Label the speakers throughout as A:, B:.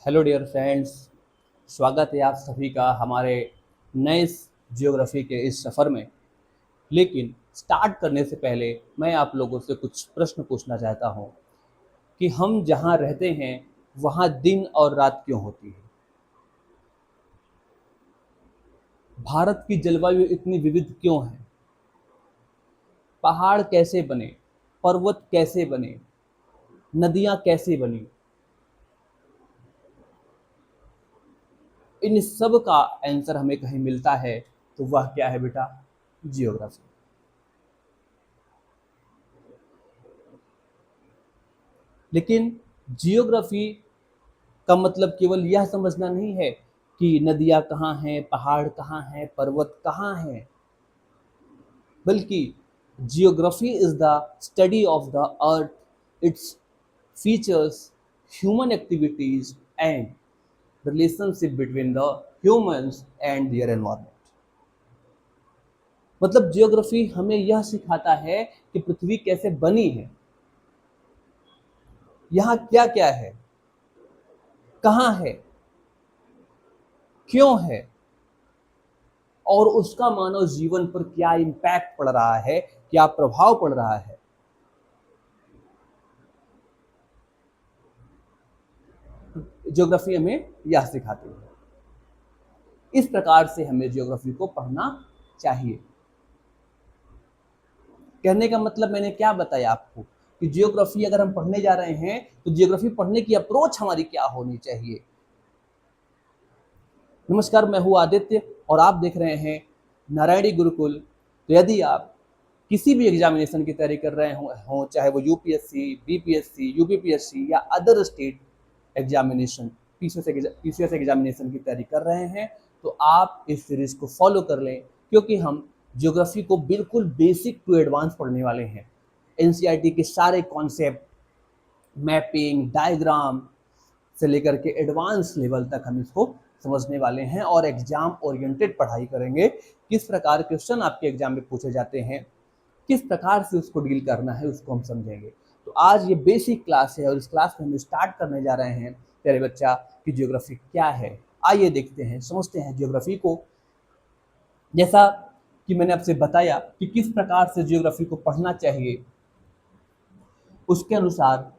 A: Hello dear friends. स्वागत है आप सभी का हमारे नए जियोग्राफी के इस सफ़र में। लेकिन स्टार्ट करने से पहले मैं आप लोगों से कुछ प्रश्न पूछना चाहता हूँ कि हम जहाँ रहते हैं वहाँ दिन और रात क्यों होती है? भारत की जलवायु इतनी विविध क्यों है? पहाड़ कैसे बने? पर्वत कैसे बने? नदियाँ कैसे बनी? इन सब का आंसर हमें कहीं मिलता है तो वह क्या है बेटा? जियोग्राफी। लेकिन जियोग्राफी का मतलब केवल यह समझना नहीं है कि नदियाँ कहाँ हैं, पहाड़ कहाँ हैं, पर्वत कहाँ हैं, बल्कि geography is the study of the earth, its features, human activities and relationship between the humans and their environment. मतलब जियोग्राफी हमें यह सिखाता है कि पृथ्वी कैसे बनी है, यहाँ क्या क्या है, कहाँ है, क्यों है, और उसका मानव जीवन पर क्या इम्पैक्ट पड़ रहा है, क्या प्रभाव पड़ रहा है। ज्योग्राफी हमें यह सिखाती है। इस प्रकार से हमें ज्योग्राफी को पढ़ना चाहिए। कहने का मतलब मैंने क्या बताया आपको कि जियोग्राफी अगर हम पढ़ने जा रहे हैं तो जियोग्राफी पढ़ने की अप्रोच हमारी क्या होनी चाहिए। नमस्कार, मैं हूं आदित्य और आप देख रहे हैं नारायणी गुरुकुल। तो यदि आप किसी भी एग्जामिनेशन की तैयारी कर रहे हो चाहे वो यूपीएससी, बीपीएससी, यूपीपीएससी या other state examination, PCS examination की तैयारी कर रहे हैं, तो आप इस सीरीज को फॉलो कर लें, क्योंकि हम ज्योग्राफी को बिल्कुल बेसिक टू एडवांस पढ़ने वाले हैं। एनसीईआरटी के सारे कॉन्सेप्ट, मैपिंग, डायग्राम से लेकर के एडवांस लेवल तक हम इसको समझने वाले हैं और एग्जाम ओरिएंटेड पढ़ाई करेंगे। किस प्रकार क्वेश्चन आपके एग्जाम में पूछे जाते हैं, किस प्रकार से उसको डील करना है, उसको हम समझेंगे। तो आज ये बेसिक क्लास है और इस क्लास में हम स्टार्ट करने जा रहे हैं प्यारे बच्चा कि ज्योग्राफी क्या है। आइए देखते हैं, समझते हैं ज्योग्राफी को। जैसा कि मैंने आपसे बताया कि किस प्रकार से ज्योग्राफी को पढ़ना चाहिए, उसके अनुसार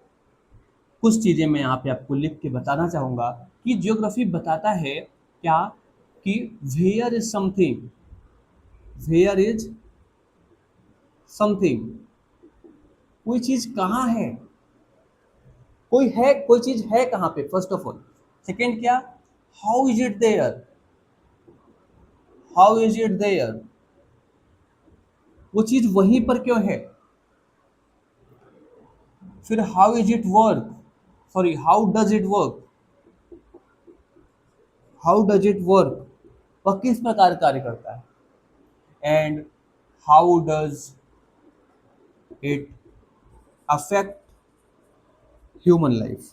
A: कुछ चीज़ें मैं यहाँ पे आपको लिख के बताना चाहूँगा कि ज्योग्राफी बताता है क्या कि where is something, where is something, कोई चीज़ कहाँ है, कोई है, कोई चीज़ है कहाँ पे, फर्स्ट ऑफ ऑल। सेकेंड क्या, how is it there, how is it there, वो चीज़ वहीं पर क्यों है। फिर how is it work, sorry how does it work, how does it work, वह किस प्रकार कार्य करता है। And how does it affect human life,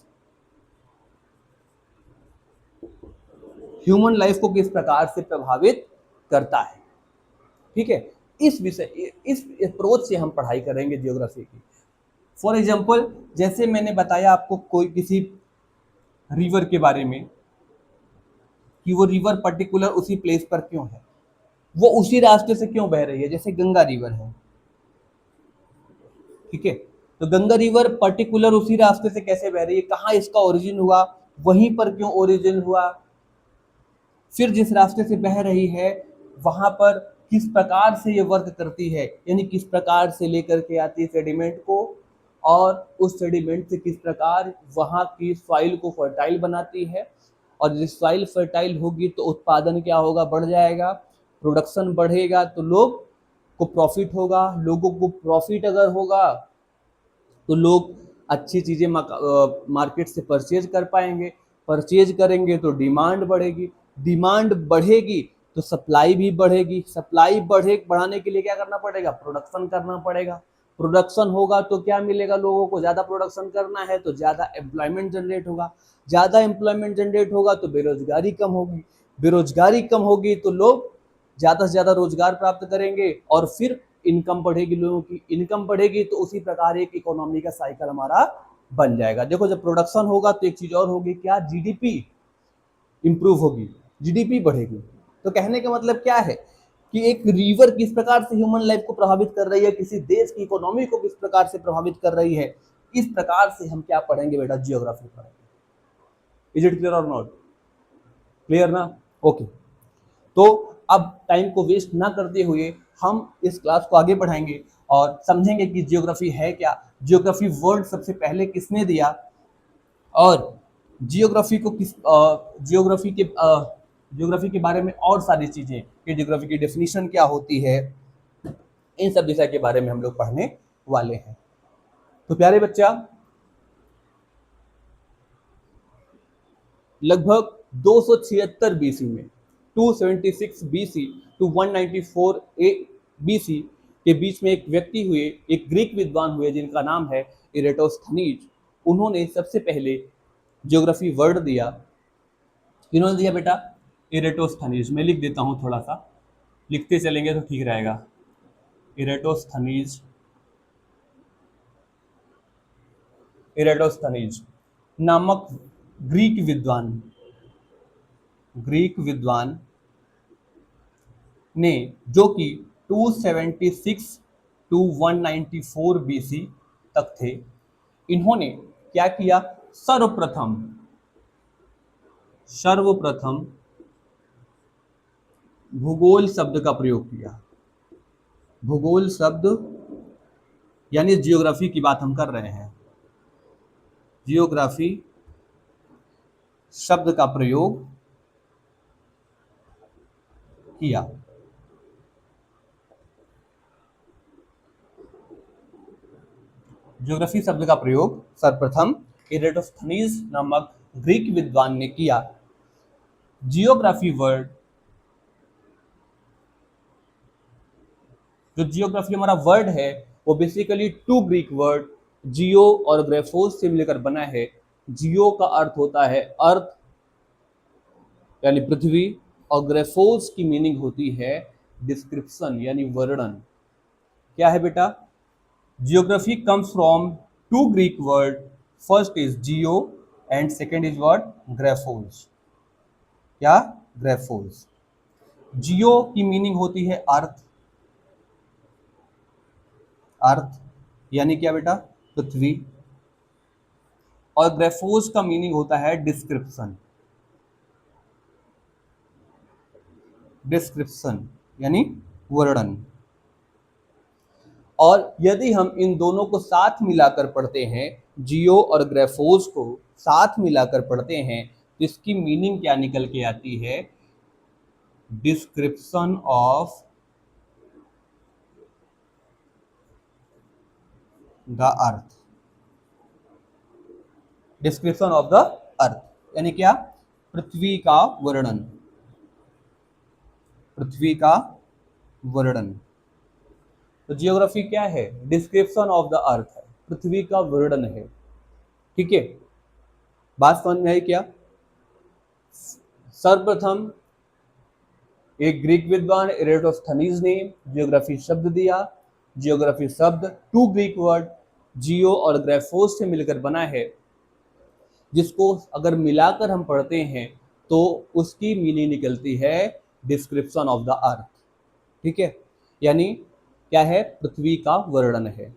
A: human life को किस प्रकार से प्रभावित करता है। ठीक है, इस विषय, इस अप्रोच से हम पढ़ाई करेंगे जियोग्राफी की। फॉर एग्जाम्पल, जैसे मैंने बताया आपको कोई किसी रिवर के बारे में कि वो रिवर पर्टिकुलर उसी प्लेस पर क्यों है, वो उसी रास्ते से क्यों बह रही है। जैसे गंगा रिवर है, ठीक है, तो गंगा रिवर पर्टिकुलर उसी रास्ते से कैसे बह रही है, कहाँ इसका ओरिजिन हुआ, वहीं पर क्यों ओरिजिन हुआ, फिर जिस रास्ते से बह रही है वहां पर किस प्रकार से ये वर्क करती है, यानी किस प्रकार से लेकर के आती है सेडिमेंट को, और उस सेडिमेंट से किस प्रकार वहां की सॉइल को फर्टाइल बनाती है। और जिस सॉइल फर्टाइल होगी तो उत्पादन क्या होगा, बढ़ जाएगा, प्रोडक्शन बढ़ेगा तो लोग को प्रॉफिट होगा, लोगों को प्रॉफिट अगर होगा तो लोग अच्छी चीज़ें मार्केट से परचेज कर पाएंगे, परचेज करेंगे तो डिमांड बढ़ेगी, डिमांड बढ़ेगी तो सप्लाई भी बढ़ेगी, सप्लाई बढ़ाने के लिए क्या करना पड़ेगा, प्रोडक्शन करना पड़ेगा, प्रोडक्शन होगा तो क्या मिलेगा, लोगों को ज़्यादा प्रोडक्शन करना है तो ज़्यादा एम्प्लॉयमेंट जनरेट होगा, ज़्यादा एम्प्लॉयमेंट जनरेट होगा तो बेरोजगारी कम होगी, बेरोजगारी कम होगी तो लोग ज़्यादा से ज़्यादा रोजगार प्राप्त करेंगे और फिर इनकम बढ़ेगी, लोगों की इनकम बढ़ेगी तो उसी प्रकार एक इकोनॉमी का साइकिल हमारा बन जाएगा। देखो जब प्रोडक्शन होगा तो एक चीज और होगी, क्या, जीडीपी इंप्रूव होगी, जीडीपी बढ़ेगी। तो कहने का मतलब क्या है कि एक रिवर किस प्रकार से ह्यूमन लाइफ को प्रभावित कर रही है, किसी देश की इकोनॉमी को किस प्रकार से प्रभावित कर रही है, इस प्रकार से हम क्या पढ़ेंगे बेटा, जियोग्राफी पढ़ेंगे। इज इट क्लियर और नॉट क्लियर ना? ओके। तो अब टाइम को वेस्ट ना करते हुए हम इस क्लास को आगे बढ़ाएंगे और समझेंगे कि जियोग्राफी है क्या, जियोग्राफी वर्ड सबसे पहले किसने दिया, और जियोग्राफी को किस जियोग्राफी के बारे में और सारी चीजें कि जियोग्राफी की डेफिनेशन क्या होती है, इन सब विषय के बारे में हम लोग पढ़ने वाले हैं। तो प्यारे बच्चा, लगभग 276 बीसी में, 276 बीसी टू 194 बीसी के बीच में एक व्यक्ति हुए, एक ग्रीक विद्वान हुए जिनका नाम है इरेटोस्थनीज। उन्होंने सबसे पहले ज्योग्राफी वर्ड दिया। किन्होंने दिया बेटा? इरेटोस्थनीज। मैं लिख देता हूं, थोड़ा सा लिखते चलेंगे तो ठीक रहेगा। इरेटोस्थनीज, इरेटोस्थनीज नामक ग्रीक विद्वान ने, जो कि 276 टू 194 बीसी तक थे, इन्होंने क्या किया? सर्वप्रथम भूगोल शब्द का प्रयोग किया। भूगोल शब्द यानी जियोग्राफी की बात हम कर रहे हैं। जियोग्राफी शब्द का प्रयोग किया। ज्योग्राफी शब्द का प्रयोग सर्वप्रथम इरेटोस्थनीज नामक ग्रीक विद्वान ने किया। जियोग्राफी वर्ड, जो जियोग्राफी हमारा वर्ड है वो बेसिकली टू ग्रीक वर्ड जियो और ग्रेफोस से मिलकर बना है। जियो का अर्थ होता है अर्थ यानी पृथ्वी, और ग्रेफोस की मीनिंग होती है डिस्क्रिप्शन यानी वर्णन। क्या है बेटा? Geography comes from two Greek word, first is geo and second is what? Graphos. क्या? ग्रेफोस। जियो की मीनिंग होती है अर्थ, अर्थ यानी क्या बेटा? पृथ्वी। और ग्रेफोस का मीनिंग होता है डिस्क्रिप्शन, डिस्क्रिप्शन यानी वर्णन। और यदि हम इन दोनों को साथ मिलाकर पढ़ते हैं, जियो और ग्रेफोस को साथ मिलाकर पढ़ते हैं, तो इसकी मीनिंग क्या निकल के आती है? Description of the earth. Description of the अर्थ यानी क्या? पृथ्वी का वर्णन, पृथ्वी का वर्णन। तो जियोग्राफी क्या है? डिस्क्रिप्शन ऑफ द अर्थ है, पृथ्वी का वर्णन है। ठीक है, बात समझ में आई क्या? सर्वप्रथम एक ग्रीक विद्वान इरेटोस्थनीज ने जियोग्राफी शब्द दिया। जियोग्राफी शब्द टू ग्रीक वर्ड जियो और ग्रेफोस से मिलकर बना है, जिसको अगर मिलाकर हम पढ़ते हैं तो उसकी मीनिंग निकलती है डिस्क्रिप्शन ऑफ द अर्थ। ठीक है, यानी क्या है? पृथ्वी का वर्णन है।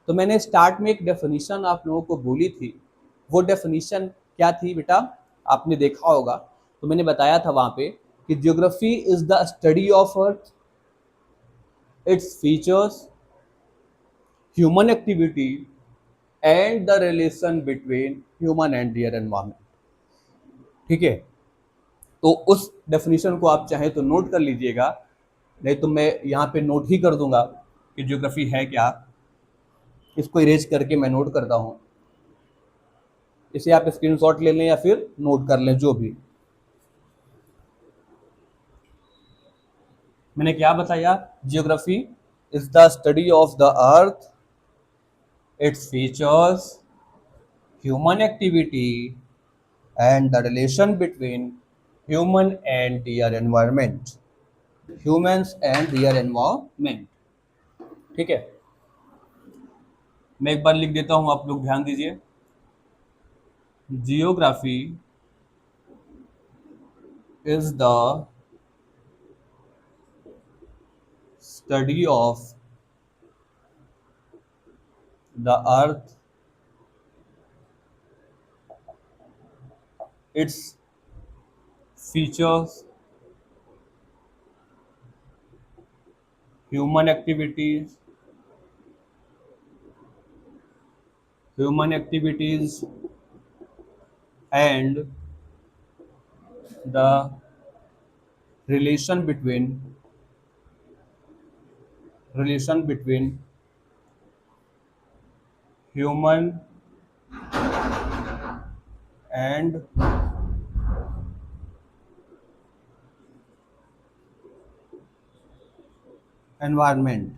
A: तो मैंने स्टार्ट में एक डेफिनेशन आप लोगों को बोली थी, वो डेफिनेशन क्या थी बेटा? आपने देखा होगा, तो मैंने बताया था वहां पे कि geography is the study of earth, its features, human activity and the relation between human and their environment. ठीक है, तो उस डेफिनेशन को आप चाहे तो नोट कर लीजिएगा, नहीं तो मैं यहाँ पे नोट ही कर दूंगा कि ज्योग्राफी है क्या। इसको इरेज करके मैं नोट करता हूँ, इसे आप स्क्रीनशॉट ले लें या फिर नोट कर लें, जो भी। मैंने क्या बताया? Geography is the study of the earth, its features, human activity and the relation between human and their environment, humans and their environment. ठीक है, मैं एक बार लिख देता हूँ, आप लोग ध्यान दीजिए। Geography is the study of the earth, its features, human activities, human activities, and the relation between human and environment.